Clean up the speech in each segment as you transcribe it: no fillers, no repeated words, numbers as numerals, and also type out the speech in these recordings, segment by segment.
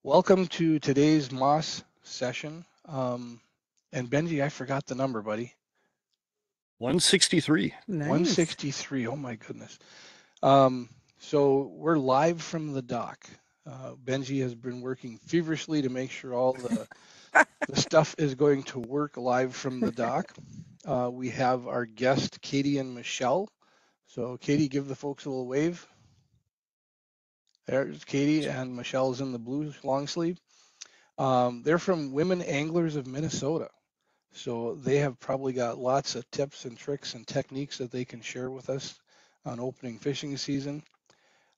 Welcome to today's Moss session. And Benji, I forgot the number, buddy. 163. Nice. 163. Oh my goodness. So we're live from the dock. Benji has been working feverishly to make sure all the stuff is going to work live from the dock. We have our guest, Katie and Michelle. So Katie, give the folks a little wave. There's Katie, and Michelle's in the blue long sleeve. They're from Women Anglers of Minnesota. So they have probably got lots of tips and tricks and techniques that they can share with us on opening fishing season.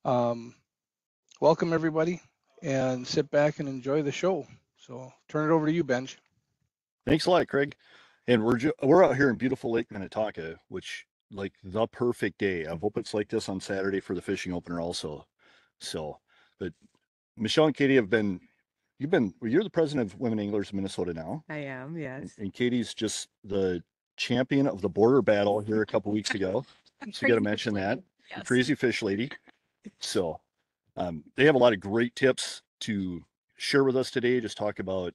Welcome everybody, and sit back and enjoy the show. So turn it over to you, Benj. Thanks a lot, Craig. And we're out here in beautiful Lake Minnetonka, which like the perfect day. I hope it's like this on Saturday for the fishing opener also. So, but Michelle and Katie you're the president of Women Anglers of Minnesota now. I am, yes. And Katie's just the champion of the border battle here a couple weeks ago. So you got to mention that. Yes. The crazy fish lady. So they have a lot of great tips to share with us today. Just talk about,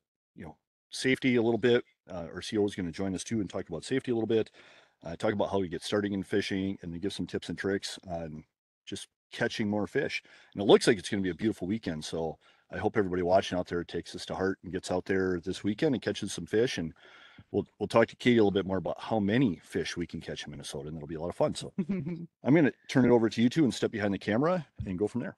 safety a little bit. Our CEO is going to join us too and talk about safety a little bit. Talk about how we get starting in fishing and then give some tips and tricks on just catching more fish. And it looks like it's going to be a beautiful weekend. So I hope everybody watching out there takes this to heart and gets out there this weekend and catches some fish. And we'll talk to Katie a little bit more about how many fish we can catch in Minnesota, and it'll be a lot of fun. So I'm going to turn it over to you two and step behind the camera and go from there.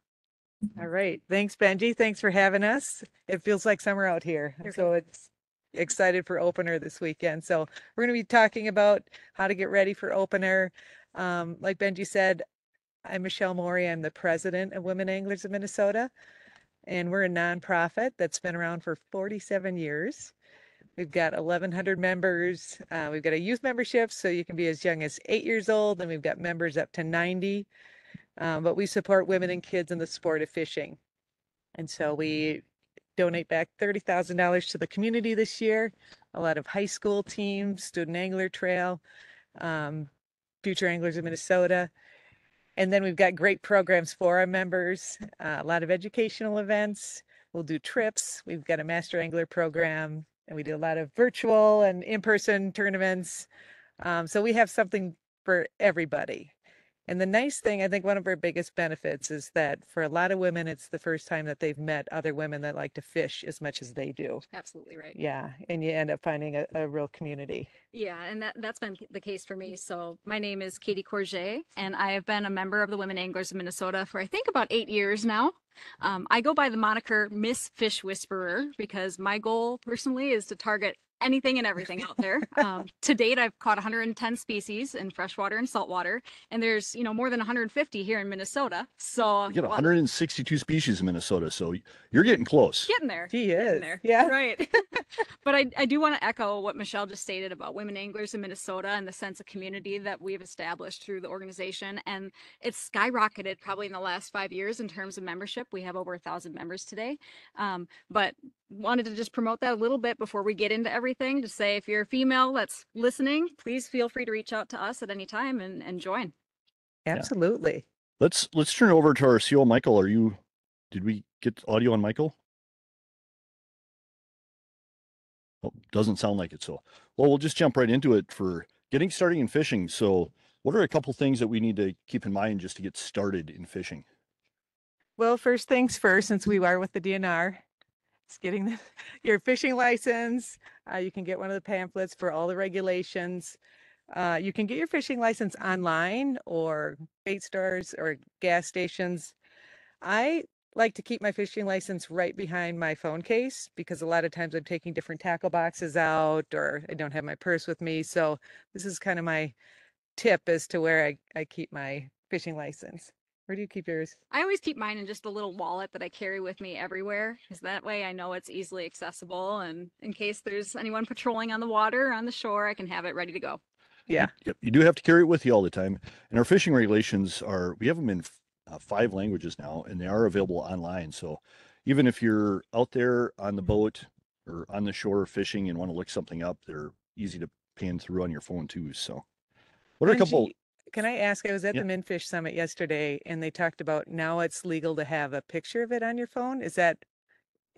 All right. Thanks, Benji. Thanks for having us. It feels like summer out here. So it's excited for opener this weekend. So we're going to be talking about how to get ready for opener. Like Benji said, I'm Michelle Morey. I'm the president of Women Anglers of Minnesota. And we're a nonprofit that's been around for 47 years. We've got 1,100 members. We've got a youth membership, so you can be as young as 8 years old, and we've got members up to 90. But we support women and kids in the sport of fishing. And so we donate back $30,000 to the community this year. A lot of high school teams, Student Angler Trail, Future Anglers of Minnesota. And then we've got great programs for our members, a lot of educational events. We'll do trips. We've got a master angler program, and we do a lot of virtual and in-person tournaments. So we have something for everybody. And the nice thing, I think one of our biggest benefits is that for a lot of women, it's the first time that they've met other women that like to fish as much as they do. Absolutely right. Yeah, and you end up finding a real community. Yeah, and that's been the case for me. So my name is Katie Courget, and I have been a member of the Women Anglers of Minnesota for I think about 8 years now. I go by the moniker Miss Fish Whisperer because my goal personally is to target anything and everything out there. To date, I've caught 110 species in freshwater and saltwater, and there's more than 150 here in Minnesota. So you get 162 species in Minnesota, so you're getting close. Getting there. She is. Getting there. Yeah. Right. But I do want to echo what Michelle just stated about women anglers in Minnesota and the sense of community that we've established through the organization. And it's skyrocketed probably in the last 5 years in terms of membership. We have over 1,000 members today. But wanted to just promote that a little bit before we get into everything, to say if you're a female that's listening, please feel free to reach out to us at any time and join. Absolutely. Yeah. Let's turn it over to our CEO, Michael. Did we get audio on Michael? Oh, doesn't sound like it. So, well, we'll just jump right into it for getting started in fishing. So what are a couple things that we need to keep in mind just to get started in fishing? Well, first things first, since we are with the DNR, it's getting your fishing license. You can get one of the pamphlets for all the regulations. You can get your fishing license online or bait stores or gas stations. I like to keep my fishing license right behind my phone case because a lot of times I'm taking different tackle boxes out or I don't have my purse with me. So this is kind of my tip as to where I keep my fishing license. Where do you keep yours? I always keep mine in just a little wallet that I carry with me everywhere, because that way I know it's easily accessible, and in case there's anyone patrolling on the water or on the shore, I can have it ready to go. Yeah. Yep. You do have to carry it with you all the time. And our fishing regulations we have them in 5 languages now, and they are available online. So even if you're out there on the boat or on the shore fishing and want to look something up, they're easy to pan through on your phone too. So what are a couple... Can I ask, I was at the Minfish Summit yesterday and they talked about now it's legal to have a picture of it on your phone. Is that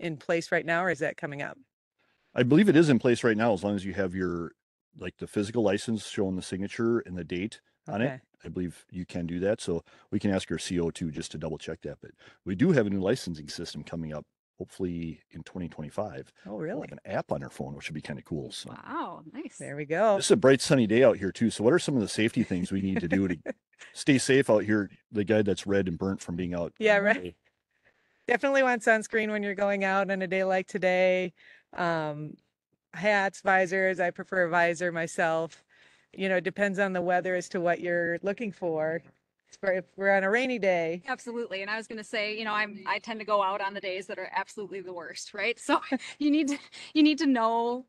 in place right now, or is that coming up? I believe it is in place right now, as long as you have your, like the physical license showing the signature and the date on Okay. it. I believe you can do that. So we can ask our CO too, just to double check that. But we do have a new licensing system coming up, hopefully in 2025. Oh, We'll really? have an app on our phone, which would be kind of cool. So Wow, nice. There we go. this is a bright sunny day out here too. So what are some of the safety things we need to do to stay safe out here? The guy that's red and burnt from being out. Yeah, all right. day. Definitely want sunscreen when you're going out on a day like today. Hats, visors. I prefer a visor myself. You know, it depends on the weather as to what you're looking for. If we're on a rainy day, Absolutely. And I was going to say, you know, I tend to go out on the days that are absolutely the worst, right? So you need to know,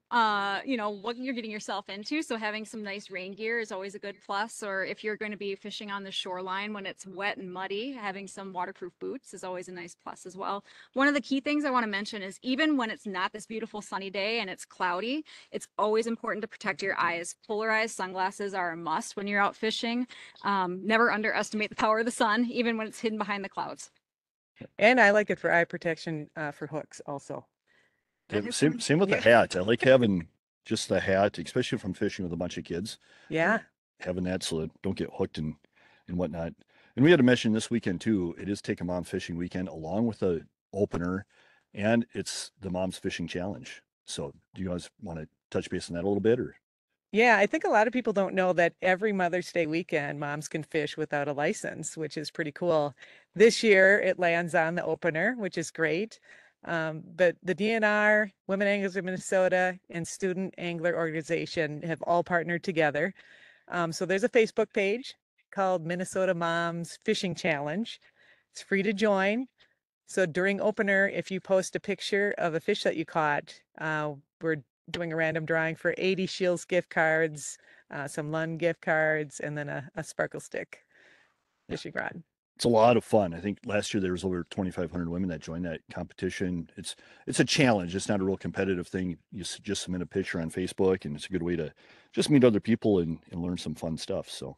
you know, what you're getting yourself into. So having some nice rain gear is always a good plus. Or if you're going to be fishing on the shoreline when it's wet and muddy, having some waterproof boots is always a nice plus as well. One of the key things I want to mention is even when it's not this beautiful sunny day and it's cloudy, it's always important to protect your eyes. Polarized sunglasses are a must when you're out fishing. Never underestimate the power of the sun, even when it's hidden behind the clouds. and I like it for eye protection for hooks also. That is Same with the hat. I like having just the hat, especially if I'm fishing with a bunch of kids. Yeah. Having that so that don't get hooked and whatnot. And we had to mention this weekend too. It is Take a Mom Fishing Weekend along with the opener, and it's the Mom's Fishing Challenge. So do you guys want to touch base on that a little bit, or? Yeah, I think a lot of people don't know that every Mother's Day weekend, moms can fish without a license, which is pretty cool. This year, it lands on the opener, which is great. But the DNR, Women Anglers of Minnesota, and Student Angler Organization have all partnered together. So there's a Facebook page called Minnesota Moms Fishing Challenge. It's free to join. So during opener, if you post a picture of a fish that you caught, we're doing a random drawing for 80 Shields gift cards, some Lund gift cards, and then a sparkle stick fishing rod. It's a lot of fun. I think last year there was over 2,500 women that joined that competition. It's a challenge. It's not a real competitive thing. You just submit a picture on Facebook, and it's a good way to just meet other people and learn some fun stuff. So,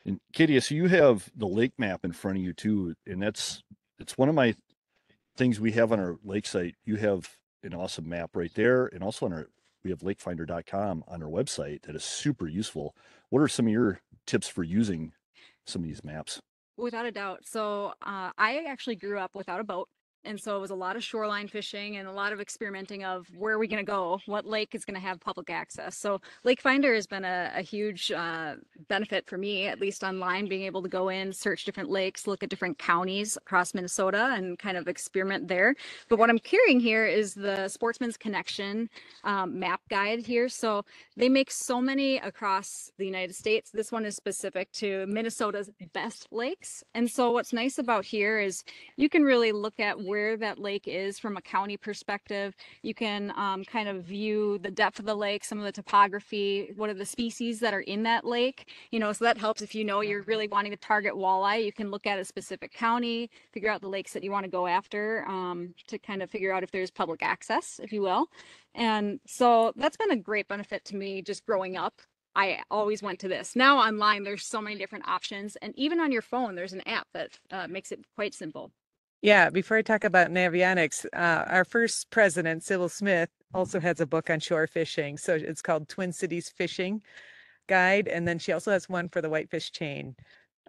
and Katie, so you have the lake map in front of you too, and it's one of my things we have on our lake site. You have an awesome map right there, and also we have lakefinder.com on our website that is super useful. What are some of your tips for using some of these maps? Without a doubt. So I actually grew up without a boat. And so it was a lot of shoreline fishing and a lot of experimenting of where are we going to go? What lake is going to have public access? So Lake Finder has been a huge benefit for me, at least online, being able to go in, search different lakes, look at different counties across Minnesota and kind of experiment there. But what I'm carrying here is the Sportsman's Connection map guide here. So they make so many across the United States. This one is specific to Minnesota's best lakes. And so what's nice about here is you can really look at where that lake is from a county perspective. You can kind of view the depth of the lake, some of the topography, what are the species that are in that lake, you know, so that helps if you know you're really wanting to target walleye. You can look at a specific county, figure out the lakes that you want to go after to kind of figure out if there's public access, if you will. And so that's been a great benefit to me just growing up. I always went to this. Now online, there's so many different options. And even on your phone, there's an app that makes it quite simple. Yeah, before I talk about Navionics, our first president, Sybil Smith, also has a book on shore fishing. So it's called Twin Cities Fishing Guide. And then she also has one for the whitefish chain.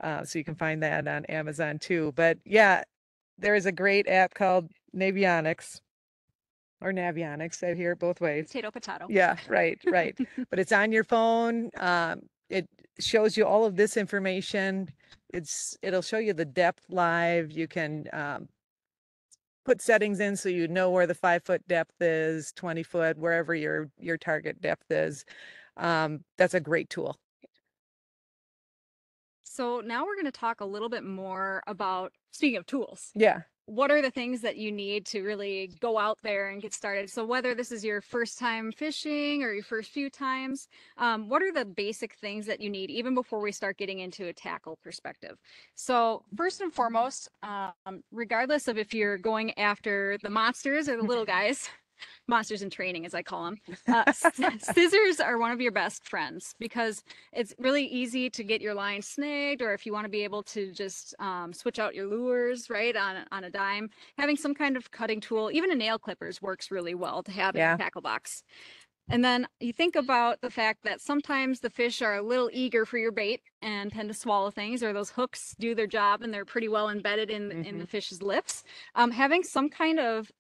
So you can find that on Amazon too. But yeah, there is a great app called Navionics or Navionics. I hear it both ways. Potato, potato. Yeah, right. But it's on your phone. It shows you all of this information. It'll show you the depth live. You can put settings in so you know where the 5-foot depth is, 20 foot, wherever your target depth is. That's a great tool. So now we're going to talk a little bit more about, speaking of tools, Yeah. what are the things that you need to really go out there and get started? So whether this is your first time fishing or your first few times, what are the basic things that you need even before we start getting into a tackle perspective? So first and foremost, regardless of if you're going after the monsters or the little guys, monsters in training, as I call them. Scissors are one of your best friends because it's really easy to get your line snagged, or if you want to be able to just switch out your lures, right, on a dime. Having some kind of cutting tool, even a nail clippers, works really well to have in Yeah. your tackle box. And then you think about the fact that sometimes the fish are a little eager for your bait and tend to swallow things, or those hooks do their job and they're pretty well embedded in the fish's lips. Having some kind of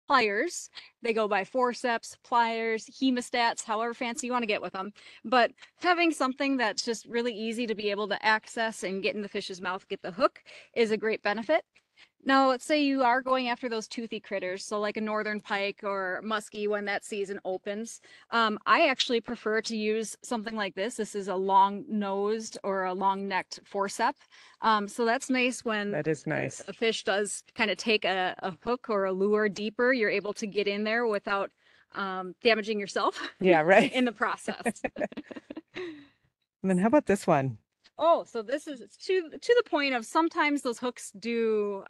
pliers, they go by forceps, pliers, hemostats, however fancy you want to get with them. But having something that's just really easy to be able to access and get in the fish's mouth, get the hook, is a great benefit. Now, let's say you are going after those toothy critters, so like a northern pike or muskie when that season opens. I actually prefer to use something like this. This is a long-nosed or a long-necked forcep. So that's nice when That is nice. a fish does kind of take a hook or a lure deeper. You're able to get in there without damaging yourself Yeah, right. in the process. And then how about this one? Oh, so this is to the point of sometimes those hooks do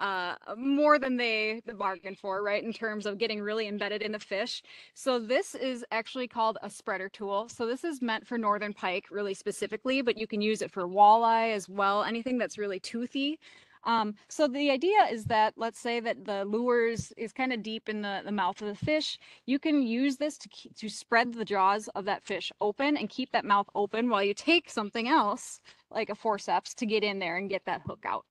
more than they bargain for, right? In terms of getting really embedded in the fish. So this is actually called a spreader tool. So this is meant for northern pike really specifically, but you can use it for walleye as well, anything that's really toothy. So the idea is that, let's say that the lures is kind of deep in the mouth of the fish. You can use this to spread the jaws of that fish open and keep that mouth open while you take something else like a forceps to get in there and get that hook out.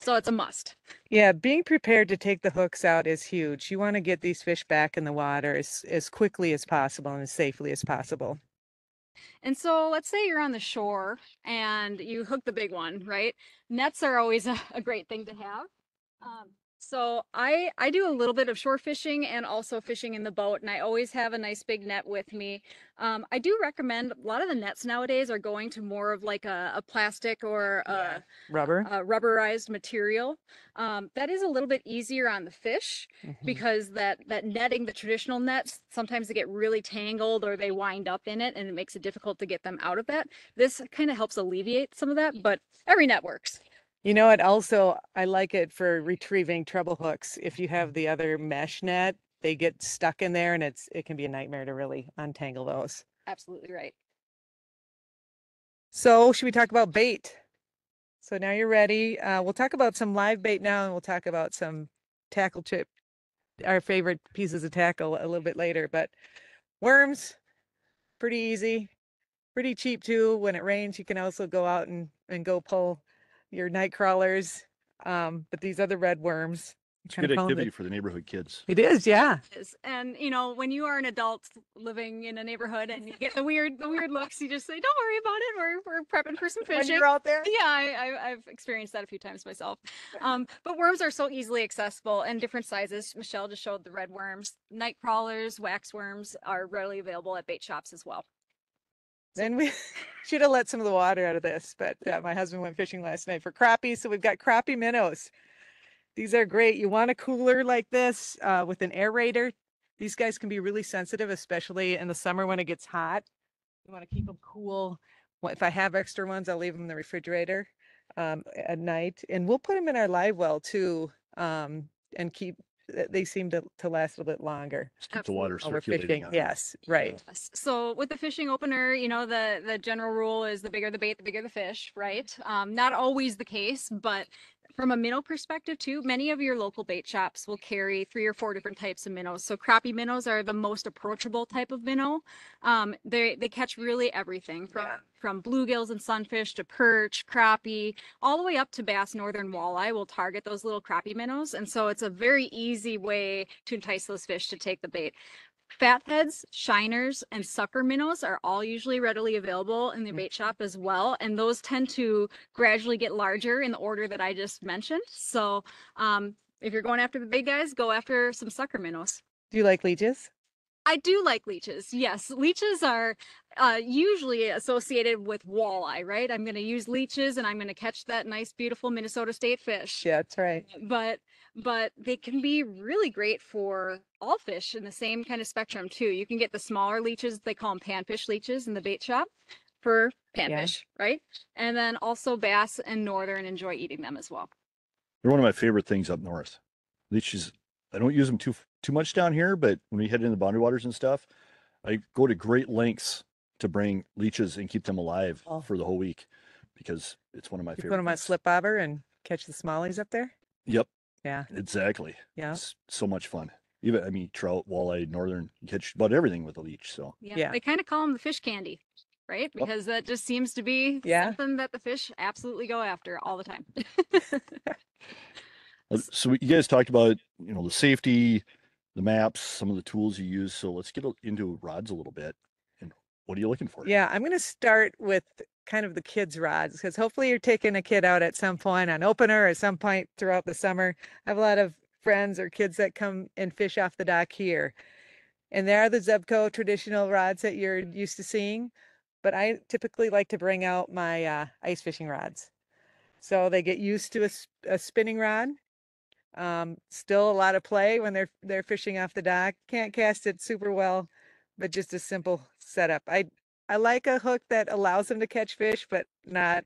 So it's a must. Yeah, being prepared to take the hooks out is huge. You want to get these fish back in the water as quickly as possible and as safely as possible. And so let's say you're on the shore and you hook the big one, right? Nets are always a great thing to have. So I do a little bit of shore fishing and also fishing in the boat, and I always have a nice big net with me. I do recommend, a lot of the nets nowadays are going to more of like a plastic or Rubber. a rubberized material. That is a little bit easier on the fish because that netting, the traditional nets, sometimes they get really tangled or they wind up in it and it makes it difficult to get them out of that. This kind of helps alleviate some of that, but every net works. You know what? Also, I like it for retrieving treble hooks. If you have the other mesh net, they get stuck in there and it can be a nightmare to really untangle those. Absolutely right. So should we talk about bait? So now you're ready. We'll talk about some live bait now, and we'll talk about some tackle chip, our favorite pieces of tackle, a little bit later. But worms, pretty easy, pretty cheap too. When it rains, you can also go out and go pull your night crawlers. But these other red worms. It's good activity for the neighborhood kids. It is, yeah. And you know, when you are an adult living in a neighborhood and you get the weird looks, you just say, "Don't worry about it. We're prepping for some fishing." When you're out there. Yeah, I've experienced that a few times myself. But worms are so easily accessible and different sizes. Michelle just showed the red worms. Night crawlers, wax worms are readily available at bait shops as well. Then we should have let some of the water out of this, but my husband went fishing last night for crappie, so we've got crappie minnows. These are great. You want a cooler like this with an aerator. These guys can be really sensitive, especially in the summer when it gets hot. You want to keep them cool. If I have extra ones, I'll leave them in the refrigerator at night. And we'll put them in our live well too, and they seem to last a little bit longer. Just keep the water While we're circulating. fishing. Yes, right. Yes. So with the fishing opener, you know, the general rule is the bigger the bait, the bigger the fish, right? Not always the case, but from a minnow perspective too, many of your local bait shops will carry 3 or 4 different types of minnows. So crappie minnows are the most approachable type of minnow. They catch really everything from bluegills and sunfish to perch, crappie, all the way up to bass, northern walleye will target those little crappie minnows. And so it's a very easy way to entice those fish to take the bait. Fatheads, shiners, and sucker minnows are all usually readily available in the bait shop as well. And those tend to gradually get larger in the order that I just mentioned. So if you're going after the big guys, go after some sucker minnows. Do you like leeches? I do like leeches. Yes, leeches are usually associated with walleye, right? I'm going to use leeches and I'm going to catch that nice, beautiful Minnesota State fish. Yeah, that's right. But they can be really great for all fish in the same kind of spectrum too. You can get the smaller leeches, they call them panfish leeches in the bait shop for panfish, right? And then also bass and northern enjoy eating them as well. They're one of my favorite things up north. Leeches, I don't use them too too much down here, but when we head into the boundary waters and stuff, I go to great lengths to bring leeches and keep them alive Oh. for the whole week because it's one of my You favorite put them on things. slip bobber and catch the smallies up there? Yep, Yeah. exactly. Yeah. It's so much fun. Even, I mean, trout, walleye, northern, you catch about everything with a leech. So Yeah. They kind of call them the fish candy, right? Oh. Because that just seems to be Yeah. something that the fish absolutely go after all the time. So you guys talked about, you know, the safety, the maps, some of the tools you use. So let's get into rods a little bit. And what are you looking for? Yeah, I'm going to start with kind of the kids' rods because hopefully you're taking a kid out at some point on opener or at some point throughout the summer. I have a lot of friends or kids that come and fish off the dock here. And there are the Zebco traditional rods that you're used to seeing, but I typically like to bring out my ice fishing rods. So they get used to a spinning rod. Still a lot of play when they're fishing off the dock. Can't cast it super well, but just a simple setup. I like a hook that allows them to catch fish, but not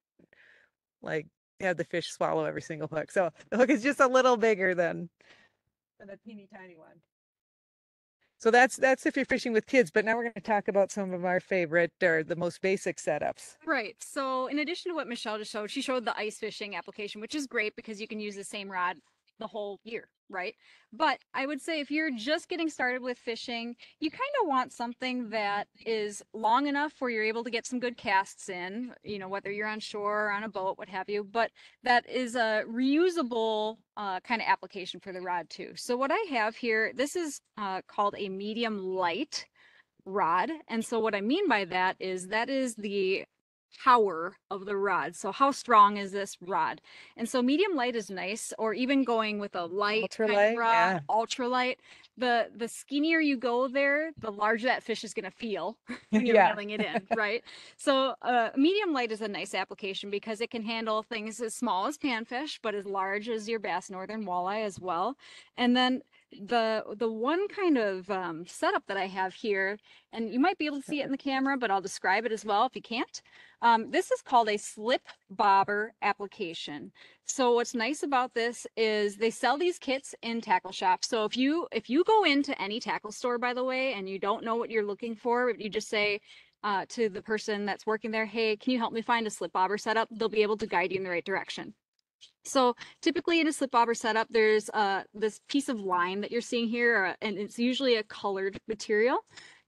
like have the fish swallow every single hook. So the hook is just a little bigger than a teeny tiny one. So that's if you're fishing with kids, but now we're going to talk about some of our favorite or the most basic setups. Right. So in addition to what Michelle just showed, she showed the ice fishing application, which is great because you can use the same rod the whole year, right? But I would say if you're just getting started with fishing, you kind of want something that is long enough where you're able to get some good casts in, you know, whether you're on shore or on a boat, what have you, but that is a reusable kind of application for the rod too. So what I have here, this is called a medium light rod. And so what I mean by that is the power of the rod. So how strong is this rod? And so medium light is nice, or even going with a light kind of Ultralight, rod, yeah. ultralight. The skinnier you go there, the larger that fish is going to feel when you're Yeah. reeling it in, right? So medium light is a nice application because it can handle things as small as panfish, but as large as your bass northern walleye as well. And then the one kind of setup that I have here, and you might be able to see it in the camera, but I'll describe it as well if you can't. This is called a slip bobber application. So what's nice about this is they sell these kits in tackle shops. So if you go into any tackle store, by the way, and you don't know what you're looking for, you just say to the person that's working there, hey, can you help me find a slip bobber setup? They'll be able to guide you in the right direction. So typically in a slip bobber setup, there's this piece of line that you're seeing here, and it's usually a colored material.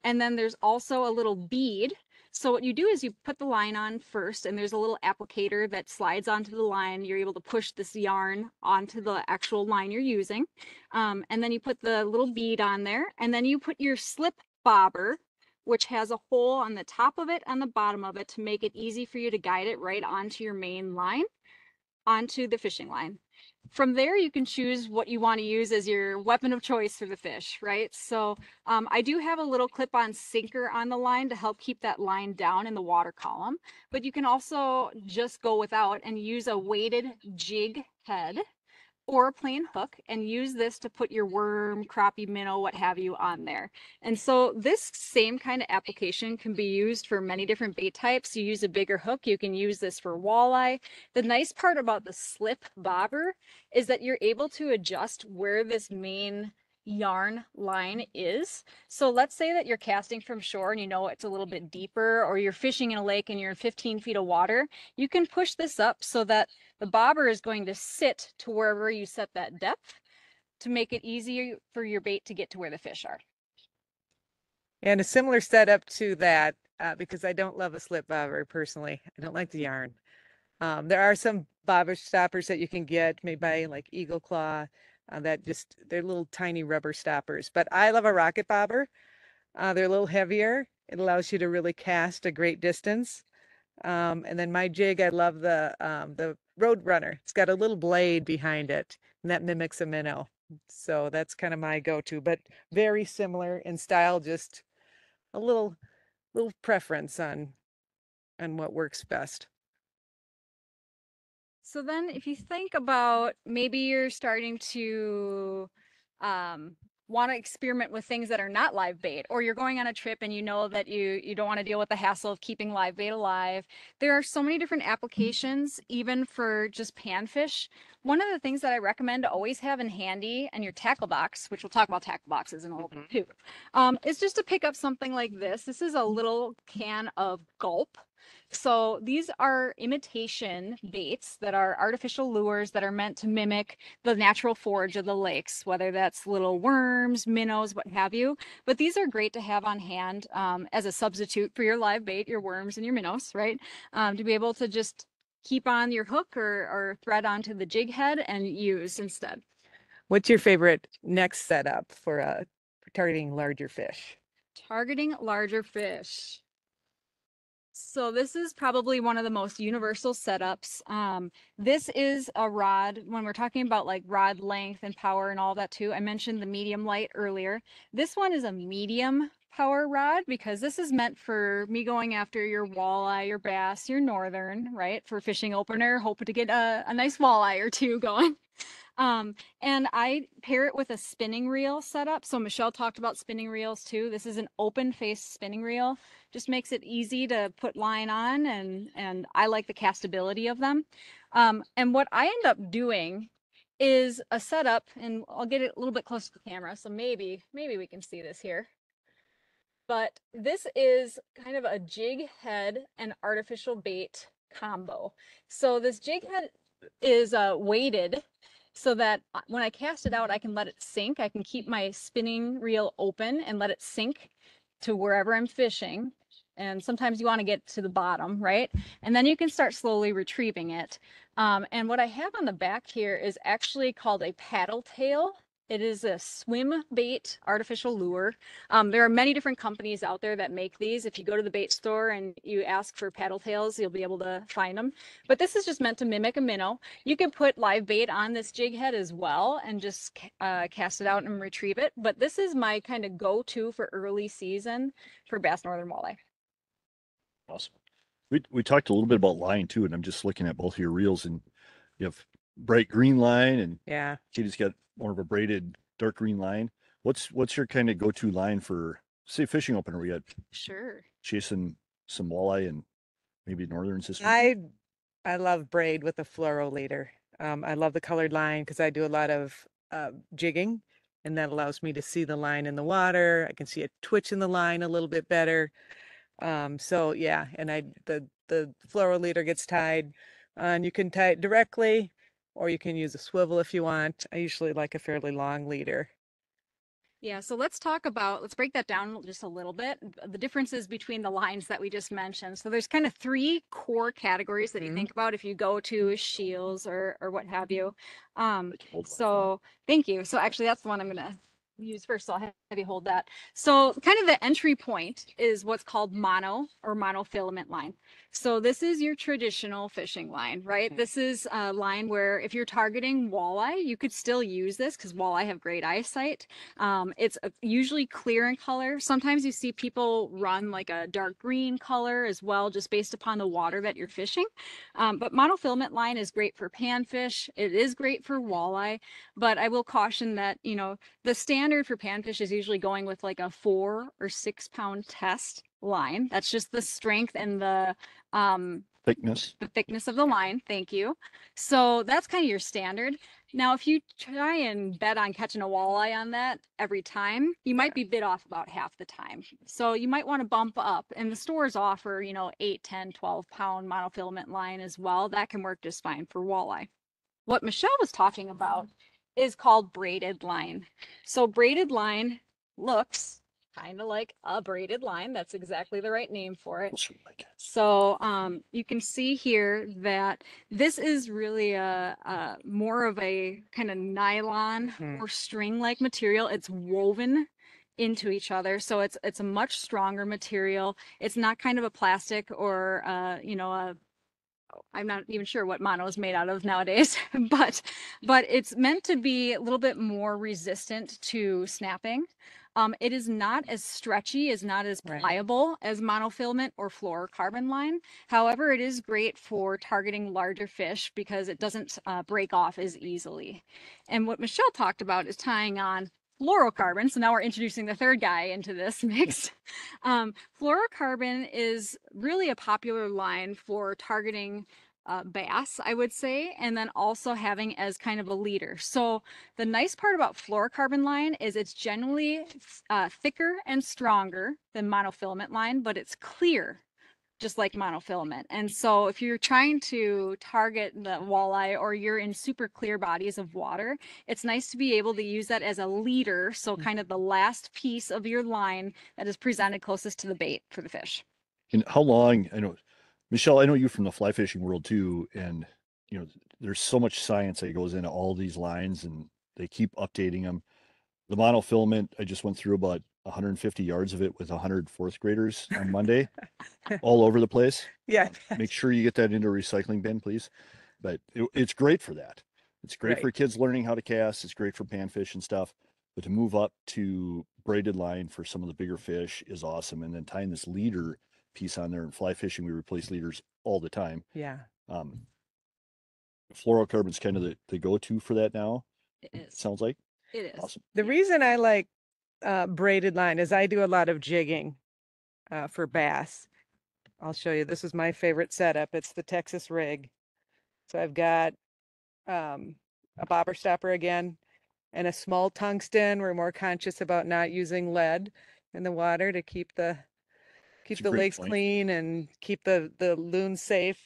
And then there's also a little bead. So what you do is you put the line on first, and there's a little applicator that slides onto the line. You're able to push this yarn onto the actual line you're using. And then you put the little bead on there, and then you put your slip bobber, which has a hole on the top of it and the bottom of it to make it easy for you to guide it right onto your main line, onto the fishing line. From there, you can choose what you want to use as your weapon of choice for the fish, right? So I do have a little clip-on sinker on the line to help keep that line down in the water column, but you can also just go without and use a weighted jig head or a plain hook and use this to put your worm, crappie, minnow, what have you on there. And so this same kind of application can be used for many different bait types. You use a bigger hook, you can use this for walleye. The nice part about the slip bobber is that you're able to adjust where this main yarn line is. So let's say that you're casting from shore and you know it's a little bit deeper, or you're fishing in a lake and you're in 15 feet of water. You can push this up so that the bobber is going to sit to wherever you set that depth to make it easier for your bait to get to where the fish are. And a similar setup to that, because I don't love a slip bobber personally. I don't like the yarn. There are some bobber stoppers that you can get made by like Eagle Claw, they're little tiny rubber stoppers. But I love a rocket bobber. They're a little heavier. It allows you to really cast a great distance. And then my jig, I love the Road Runner. It's got a little blade behind it, and that mimics a minnow. So that's kind of my go-to, but very similar in style, just a little preference on what works best. So then if you think about maybe you're starting to want to experiment with things that are not live bait, or you're going on a trip and you know that you don't want to deal with the hassle of keeping live bait alive. There are so many different applications, even for just panfish, one of the things that I recommend to always have in handy and your tackle box, which we'll talk about tackle boxes in a little bit too, is just to pick up something like this. This is a little can of Gulp. So these are imitation baits that are artificial lures that are meant to mimic the natural forage of the lakes, whether that's little worms, minnows, what have you. But these are great to have on hand as a substitute for your live bait, your worms and your minnows, right? To be able to just keep on your hook or thread onto the jig head and use instead. What's your favorite next setup for targeting larger fish? Targeting larger fish. So this is probably one of the most universal setups. This is a rod, when we're talking about like rod length and power and all that too, I mentioned the medium light earlier. This one is a medium power rod because this is meant for me going after your walleye, your bass, your northern, right? For fishing opener, hoping to get a nice walleye or two going. And I pair it with a spinning reel setup. So Michelle talked about spinning reels too. This is an open face spinning reel. Just makes it easy to put line on and I like the castability of them. And what I end up doing is a setup, and I'll get it a little bit close to the camera. So maybe we can see this here. But this is kind of a jig head and artificial bait combo. So this jig head is weighted so that when I cast it out, I can let it sink. I can keep my spinning reel open and let it sink to wherever I'm fishing. And sometimes you want to get to the bottom, right? And then you can start slowly retrieving it. And what I have on the back here is actually called a paddle tail. It is a swim bait artificial lure. There are many different companies out there that make these. If you go to the bait store and you ask for paddle tails, you'll be able to find them. But this is just meant to mimic a minnow. You can put live bait on this jig head as well and just cast it out and retrieve it. But this is my kind of go-to for early season for bass northern walleye. Awesome. We talked a little bit about line too, and I'm just looking at both your reels, and you have bright green line, and Yeah. Katie's got more of a braided dark green line. What's your kind of go-to line for, say, fishing opener? We got Sure. chasing some walleye and maybe northern system. I love braid with a fluoro leader. I love the colored line because I do a lot of jigging, and that allows me to see the line in the water. I can see it twitch in the line a little bit better. So yeah, and the fluoro leader gets tied, and you can tie it directly, or you can use a swivel if you want. I usually like a fairly long leader. Yeah, so let's break that down just a little bit. The differences between the lines that we just mentioned. So there's kind of three core categories that you think about if you go to Scheels or what have you. So thank you. So actually that's the one I'm gonna use first, so I'll have you hold that. So kind of the entry point is what's called mono or monofilament line. So this is your traditional fishing line, right? This is a line where if you're targeting walleye, you could still use this because walleye have great eyesight. It's usually clear in color. Sometimes you see people run like a dark green color as well, just based upon the water that you're fishing. But monofilament line is great for panfish. It is great for walleye, but I will caution that, you know, the standard for panfish is usually going with like a 4 or 6 pound test line. That's just the strength and the thickness of the line. Thank you. So that's kind of your standard. Now, if you try and bet on catching a walleye on that every time, you might be bit off about half the time. So you might want to bump up, and the stores offer, you know, 8, 10, 12 pound monofilament line as well. That can work just fine for walleye. What Michelle was talking about is called braided line. So braided line looks kind of like a braided line. That's exactly the right name for it. So you can see here that this is really a more of a kind of nylon or string-like material. It's woven into each other, so it's a much stronger material. It's not kind of a plastic or you know, I'm not even sure what mono is made out of nowadays, but it's meant to be a little bit more resistant to snapping. It is not as stretchy, is not as pliable as monofilament or fluorocarbon line. However, it is great for targeting larger fish because it doesn't break off as easily. And what Michelle talked about is tying on fluorocarbon. So now we're introducing the third guy into this mix. Fluorocarbon is really a popular line for targeting bass, I would say, and then also having as kind of a leader. So the nice part about fluorocarbon line is it's generally thicker and stronger than monofilament line, but it's clear, just like monofilament. And so if you're trying to target the walleye or you're in super clear bodies of water, it's nice to be able to use that as a leader. So kind of the last piece of your line that is presented closest to the bait for the fish. And how long, I know, Michelle, I know you from the fly fishing world too, and there's so much science that goes into all these lines, and they keep updating them. The monofilament, I just went through about 150 yards of it with 100 fourth graders on Monday, all over the place. Yeah. Make sure you get that into a recycling bin, please. But it's great for that. It's great Right. for kids learning how to cast. It's great for panfish and stuff. But to move up to braided line for some of the bigger fish is awesome. And then tying this leader piece on there, and fly fishing, we replace leaders all the time. Yeah. Fluorocarbon's kind of the go-to for that now. It It is. sounds like It is. awesome. The reason I like braided line is I do a lot of jigging for bass. I'll show you. This is my favorite setup. It's the Texas rig. So I've got a bobber stopper again and a small tungsten. We're more conscious about not using lead in the water to keep the That's a great lakes point. clean and keep the loons safe.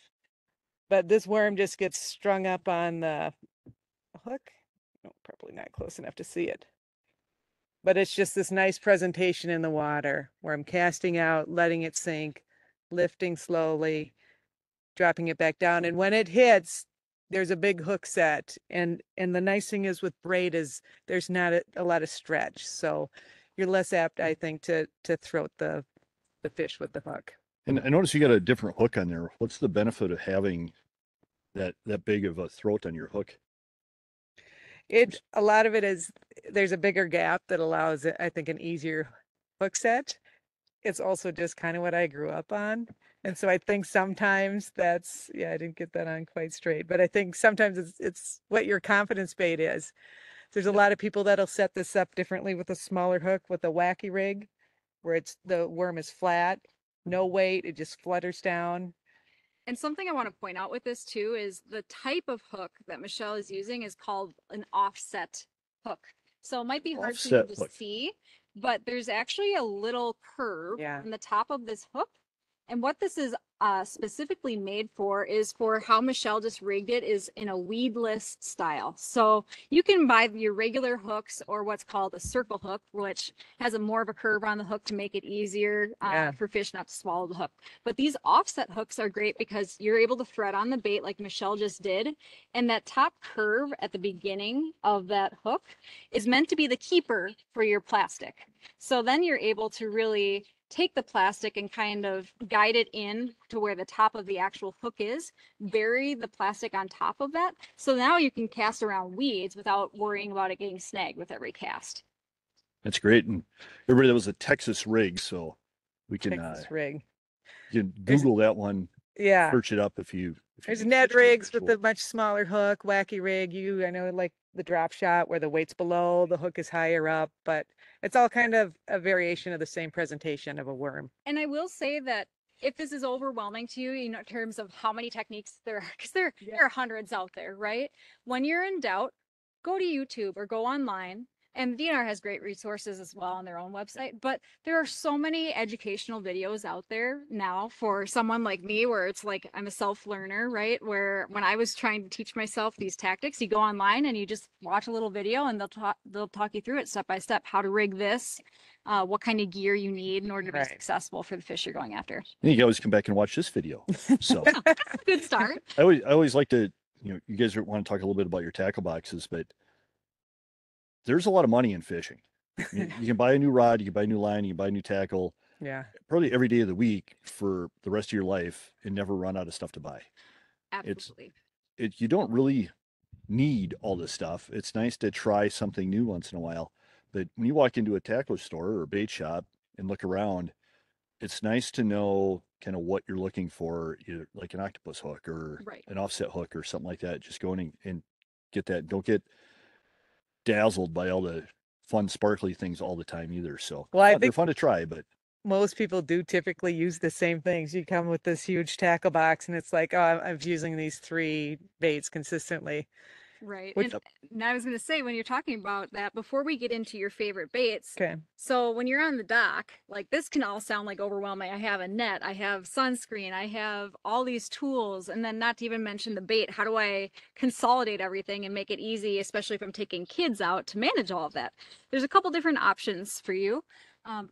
But this worm just gets strung up on the hook. Oh, probably not close enough to see it. But it's just this nice presentation in the water where I'm casting out, letting it sink, lifting slowly, dropping it back down. And when it hits, there's a big hook set. And the nice thing is with braid is there's not a lot of stretch. So you're less apt, I think, to throat the fish with the hook. And I noticed you got a different hook on there. What's the benefit of having that big of a throat on your hook? A lot of it is there's a bigger gap that allows it, I think, an easier hook set. It's also just kind of what I grew up on. And so I think sometimes I didn't get that on quite straight, but I think sometimes it's what your confidence bait is. There's a lot of people that'll set this up differently with a smaller hook with a wacky rig, where the worm is flat, no weight, it just flutters down. And something I want to point out with this too is the type of hook that Michelle is using is called an offset hook. So it might be hard for you Offset to hook. see, but there's actually a little curve Yeah. on the top of this hook. And what this is specifically made for is for how Michelle just rigged it is in a weedless style. So you can buy your regular hooks or what's called a circle hook, which has a more of a curve on the hook to make it easier Yeah. for fish not to swallow the hook. But these offset hooks are great because you're able to thread on the bait like Michelle just did. And that top curve at the beginning of that hook is meant to be the keeper for your plastic. So then you're able to really take the plastic and kind of guide it in to where the top of the actual hook is, bury the plastic on top of that. So now you can cast around weeds without worrying about it getting snagged with every cast. That's great. And everybody, that was a Texas rig, so we can Texas rig. you can There's- Google that one, Yeah. search it up if you There's need Ned fish to be rigs with visual. the much smaller hook, wacky rig. I know like the drop shot where the weight's below, the hook is higher up, but it's all kind of a variation of the same presentation of a worm. And I will say that if this is overwhelming to you, in terms of how many techniques there are, because there are hundreds out there, right? When you're in doubt, go to YouTube or go online. And DNR has great resources as well on their own website, but there are so many educational videos out there now for someone like me, where it's like I'm a self-learner, right? Where when I was trying to teach myself these tactics, you go online and you just watch a little video and they'll talk you through it step by step, how to rig this, what kind of gear you need in order to be Right. successful for the fish you're going after. And you can always come back and watch this video. So Good start. I always like to, you guys want to talk a little bit about your tackle boxes, but there's a lot of money in fishing. You can buy a new rod, you can buy a new line, you can buy a new tackle, Yeah. probably every day of the week for the rest of your life and never run out of stuff to buy. Absolutely. You don't really need all this stuff. It's nice to try something new once in a while. But when you walk into a tackle store or a bait shop and look around, it's nice to know kind of what you're looking for, either like an octopus hook or Right. an offset hook or something like that. Just go in and get that. Don't get dazzled by all the fun, sparkly things all the time either. So Well, I they're think fun to try, but most people do typically use the same things. You come with this huge tackle box and it's like, oh, I'm using these 3 baits consistently. Right. Which- And I was going to say, when you're talking about that, before we get into your favorite baits, Okay. so when you're on the dock, like this can all sound like overwhelming. I have a net, I have sunscreen, I have all these tools, and then not to even mention the bait. How do I consolidate everything and make it easy, especially if I'm taking kids out, to manage all of that? There's a couple different options for you.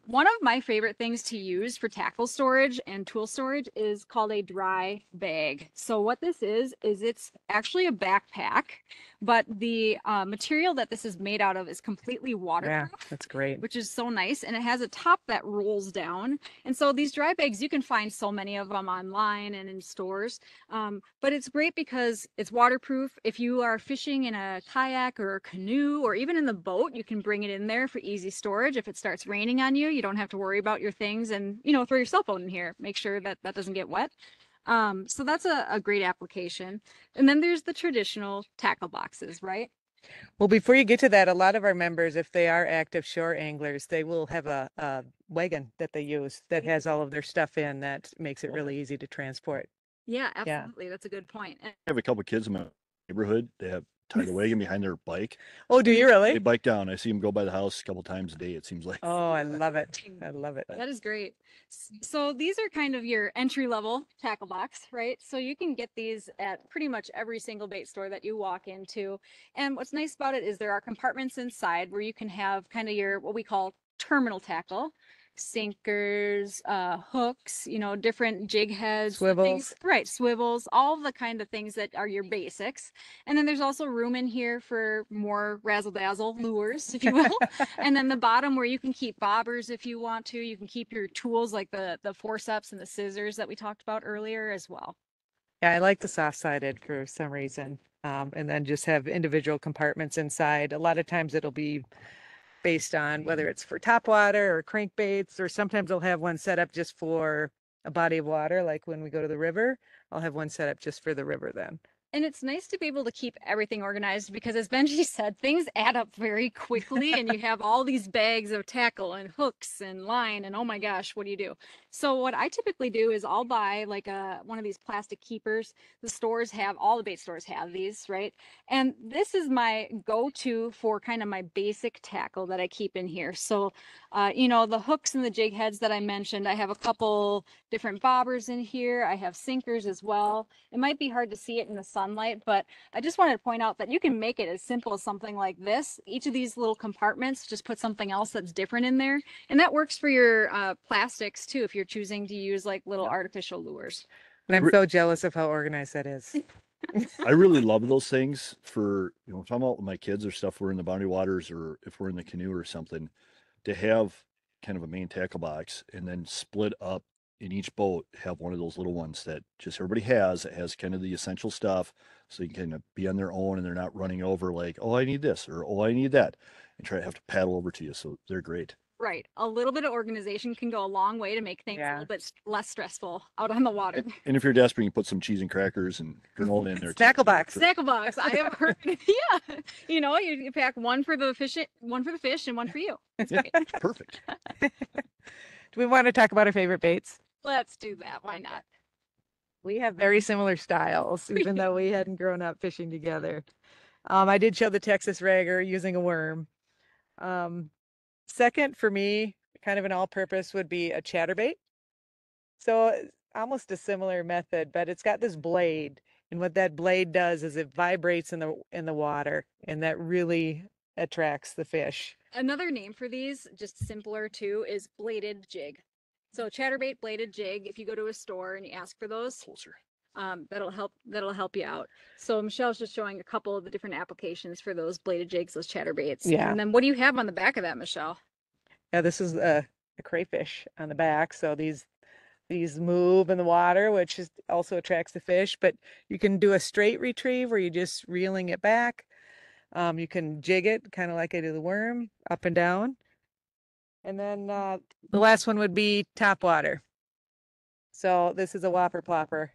One of my favorite things to use for tackle storage and tool storage is called a dry bag. So what this is it's actually a backpack, but the material that this is made out of is completely Yeah, waterproof, that's great. which is so nice. And it has a top that rolls down. And so these dry bags, you can find so many of them online and in stores. But it's great because it's waterproof. If you are fishing in a kayak or a canoe or even in the boat, you can bring it in there for easy storage. If it starts raining on you, you don't have to worry about your things, and throw your cell phone in here. Make sure that that doesn't get wet. So that's a great application. And then there's the traditional tackle boxes, right? Well, before you get to that, a lot of our members, if they are active shore anglers, they will have a wagon that they use that has all of their stuff in that makes it really easy to transport. Yeah, Yeah. absolutely. That's a good point. I have a couple kids in my neighborhood. They have tied a wagon behind their bike. Oh, do you They really? bike down. I see them go by the house a couple times a day, it seems like. Oh, I love it. I love it. That is great. So these are kind of your entry level tackle box, right? So you can get these at pretty much every single bait store that you walk into. And what's nice about it is there are compartments inside where you can have kind of your what we call terminal tackle, sinkers, hooks, different jig heads, the things- Swivels. right? Swivels, all the kind of things that are your basics. And then there's also room in here for more razzle dazzle lures, if you will. And then the bottom where you can keep bobbers if you want to. You can keep your tools like the forceps and the scissors that we talked about earlier as well. Yeah, I like the soft-sided for some reason. And then just have individual compartments inside. A lot of times it'll be based on whether it's for topwater or crankbaits, or sometimes I'll have one set up just for a body of water. Like when we go to the river, I'll have one set up just for the river then. And it's nice to be able to keep everything organized because, as Benji said, things add up very quickly and you have all these bags of tackle and hooks and line and oh my gosh, what do you do? So what I typically do is I'll buy like one of these plastic keepers. The stores have, all the bait stores have these, right? And this is my go-to for kind of my basic tackle that I keep in here. So, the hooks and the jig heads that I mentioned, I have a couple different bobbers in here. I have sinkers as well. It might be hard to see it in the sunlight, but I just wanted to point out that you can make it as simple as something like this. Each of these little compartments, just put something else that's different in there. And that works for your plastics too, if you're choosing to use like little artificial lures. And I'm Re- so jealous of how organized that is. I really love those things for, if I'm out with my kids or stuff, we're in the boundary waters or if we're in the canoe or something, to have kind of a main tackle box and then split up in each boat, have one of those little ones that just everybody has. It has kind of the essential stuff so you can kind of be on their own and they're not running over like, oh, I need this or oh, I need that and try to have to paddle over to you. So they're great. Right. A little bit of organization can go a long way to make things a little bit less stressful out on the water. And if you're desperate, you can put some cheese and crackers and granola in there. Tackle box. Snackle box. I have heard. Yeah. You pack one for the fish, and one for you. Yeah, perfect. Do we want to talk about our favorite baits? Let's do that. Why not? We have very similar styles, even though we hadn't grown up fishing together. I did show the Texas Ragger using a worm. Second for me, kind of an all-purpose would be a chatterbait. So almost a similar method, but it's got this blade, and what that blade does is it vibrates in the water, and that really attracts the fish. Another name for these, just simpler too, is bladed jig. So chatterbait bladed jig. If you go to a store and you ask for those, Closer. that'll help you out. So Michelle's just showing a couple of the different applications for those bladed jigs, those chatterbaits. Yeah. And then what do you have on the back of that, Michelle? Yeah, this is a crayfish on the back. So these move in the water, which also attracts the fish, but you can do a straight retrieve where you're just reeling it back. You can jig it kind of like I do the worm, up and down. And then the last one would be top water. So this is a whopper plopper.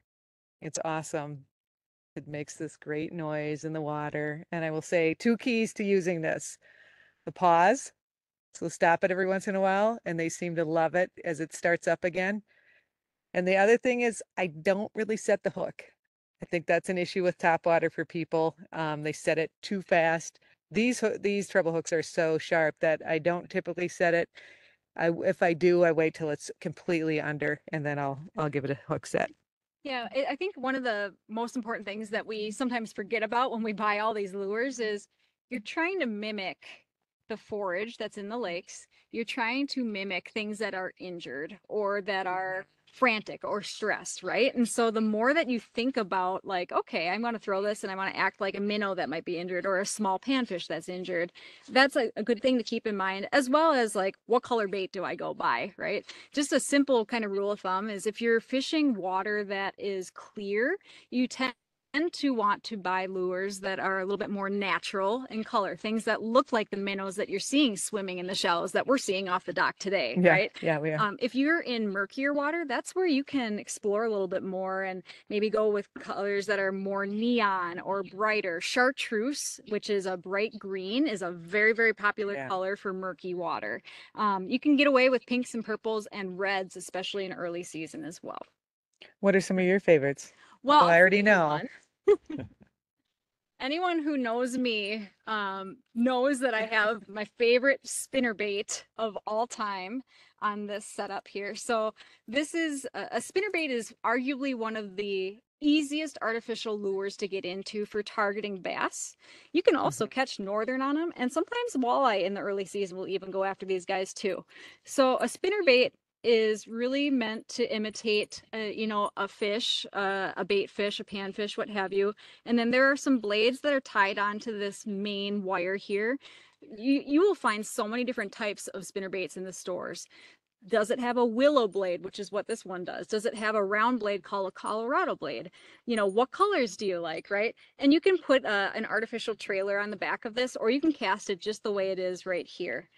It's awesome. It makes this great noise in the water. And I will say 2 keys to using this: the pause, So stop it every once in a while, and they seem to love it as it starts up again. And the other thing is I don't really set the hook. I think that's an issue with topwater for people. They set it too fast. These treble hooks are so sharp that I don't typically set it. If I do, I wait till it's completely under, and then I'll give it a hook set. Yeah, I think one of the most important things that we sometimes forget about when we buy all these lures is you're trying to mimic the forage that's in the lakes. You're trying to mimic things that are injured or that are frantic or stressed, right? And so the more that you think about like, okay, I'm going to throw this and I want to act like a minnow that might be injured or a small panfish that's injured, that's a good thing to keep in mind, as well as like, what color bait do I go buy, right? Just a simple kind of rule of thumb is if you're fishing water that is clear, you tend to want to buy lures that are a little bit more natural in color, things that look like the minnows that you're seeing swimming in the shallows that we're seeing off the dock today, Yeah, right? yeah, we are. If you're in murkier water, that's where you can explore a little bit more and maybe go with colors that are more neon or brighter. Chartreuse, which is a bright green, is a very, very popular Yeah. color for murky water. You can get away with pinks and purples and reds, especially in early season as well. What are some of your favorites? Well, I I'll already tell you know. one. Anyone who knows me knows that I have my favorite spinnerbait of all time on this setup here. So this is a spinnerbait is arguably one of the easiest artificial lures to get into for targeting bass. You can also catch northern on them, and sometimes walleye in the early season will even go after these guys too. So a spinnerbait is really meant to imitate, a fish, a bait fish, a panfish, what have you. And then there are some blades that are tied onto this main wire here. You will find so many different types of spinner baits in the stores. Does it have a willow blade, which is what this one does? Does it have a round blade called a Colorado blade? What colors do you like, right? And you can put an artificial trailer on the back of this, or you can cast it just the way it is right here.